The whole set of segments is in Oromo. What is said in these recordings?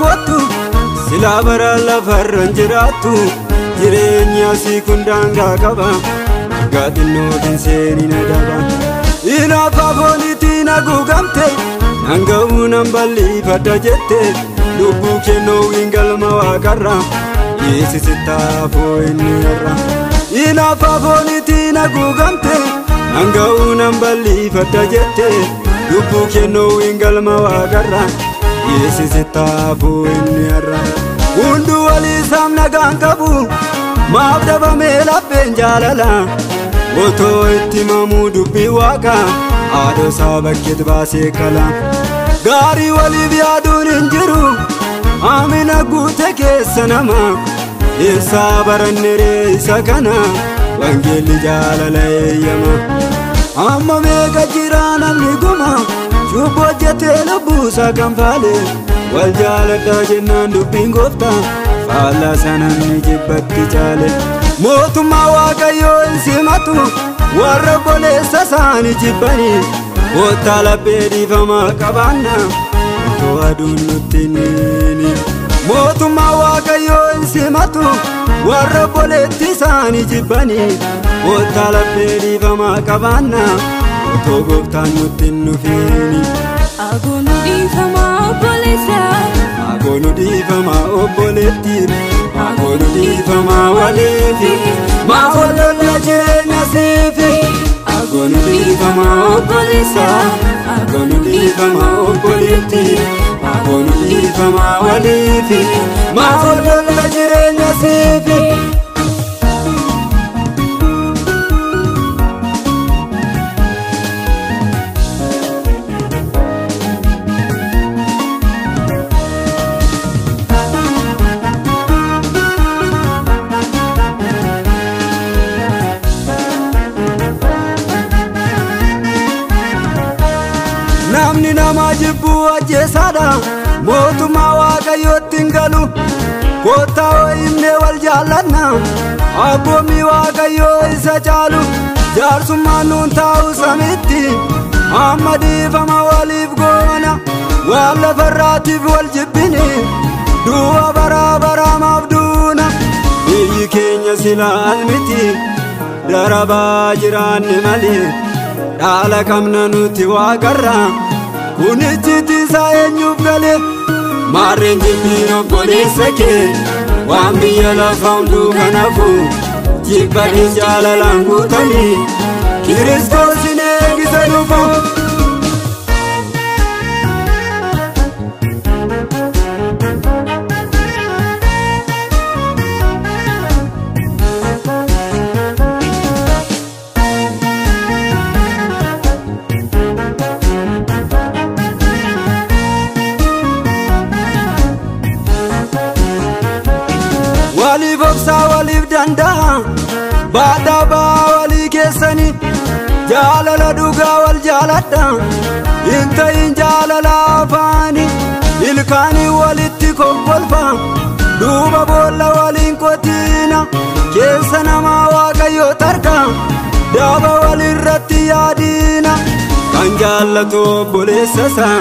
kootu silaa bara lafarran jiraattu jireenya si kun daangaa qaba gaadhinnootiin seeni na daba inaafa fooniitiin haguugamte nanga'uu nan bal'ifadha jette lubbuu kennoo galma waaqarra yeesisittaafoo inni irra inaafa fooniitiin haguugamte nanga'uu nan bal'ifadha jette lubbuu kennoo galma waaqarra yeesisittaafoo inni irra hundu waliisaaf nagaan qabu maaf dhabamee lapheen jaalala otoo itti mamuu dubbii waaqa haadhosaa bakkeet baasee kala gaarii waliif yaaduun hin jiru amina guute keessa nama eessaa baranneree isa kana wangeelli jaalala eeyyama amma meeqa jira namni guma cubboo hojjetee lubbuusaa kan faale wal jaaladhaa jennaan dubbiin gooftaa faallaa sanamni jibbatti caale mootummaa waaqayyoo hin simatu warra obboleessa isaanii jibbanii koottaa laphee dhiifamaa qabaanna otoo aduun nutti niini mootummaa waaqayyoo hin simatu warra obboleetti isaanii jibbanii koottaa laphee dhiifamaa qabaanna otoo gooftaan nutti hin nufiini Agoonu dhiifamaa obboleessa Agoonu dhiifamaa obboleetti Agoonu dhiifamaa waliifi maa walolla jireenya siifi Agoonu dhiifamaa obboleessa Agoonu dhiifamaa obboleetti Agoonu dhiifamaa waliifi maa walolla jireenya siifi namni nama jibbuu ajjeesaadha mootummaa waaqayyootti hin galu koottaa himnee wal jaallanna abboommii waaqayyoo isa caalu jaarsummaan nuun taa'u samitti amma dhiifama waliif goona waan lafarraatiif wal jibbini du'a baraa baraamaaf duuna biyyi keenya silaal miti darabaa jiraanne malee dhaala kamna nuti waaqarra kunichiti isaa eenyuuf gale maarreen jibbiin obboleessa kee waan biyya lafa hunduu kanafu jibbanii jaalalaan guutanii kiristoosin eegisa dhufu waliif obsaa waliif danda'a baadhaa ba'aa walii keessanii jaalala dhugaa wal jaaladha hin ta'in jaalala afaanii ilkaanii walitti kokkolfa duuba boolla waliin qotiina keessa namaa waaqayyoo tarka daaba walirratti yaadiina kan jaallatu obboleessa isaa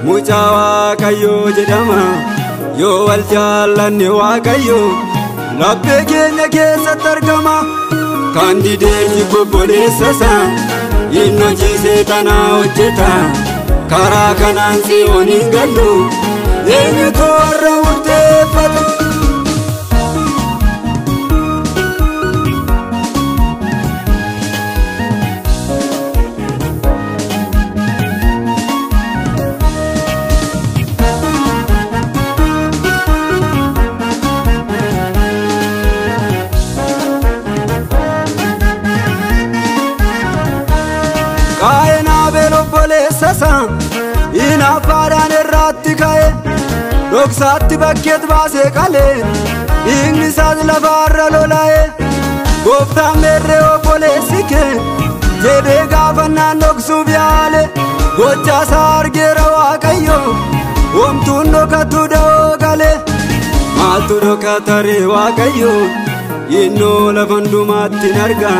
mucaa waaqayyoo jedhama yoo wal jaallanne waaqayyoo laphee keenya keessatti argama kan didee jibbu obboleessa isaa inni hojiisee tanaa hojjeta karaa kanaan si'oon hin gallu eenyutu warra murteeffata Kaayinaa beelobboleessa isaa inaafaadhaan irraatti ka'e dhoksaatti bakkeet baasee qalee dhiigni isaas lafaarra lola'e gooftaan meerree obboleessi kee jedhee gaafannaan dhoksuuf yaale gochaasaa argeera waaqayyo homtuun dhokatu da'oo gale maaltu dhokataree waaqayyo innoo lafa hundumaatti hin arga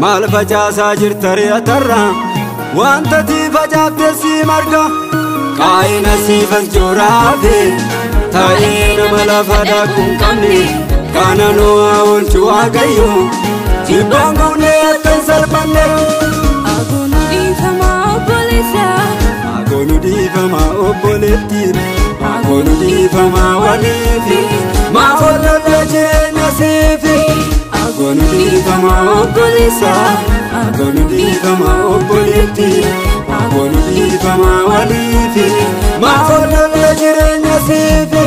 maal facaasaa jirtaree atarra wanta tii facaafte sii marga qaayina siifas jooraafe taa'ee nama lafa daakuu hin qabne kana nu haa oolchu Waaqayyo jibbaan goonee akka hin salphanne. Agoonu dhiifama obboleessa Agoonu dhiifama obboleetti Agoonu dhiifama waliifi maaf wallollee jireenya siifi. Agoonu dhiifama obboleessa Agoonu dhiifama obboleetti Agoonu dhiifama waliifi maaf wallollee jireenya siifi.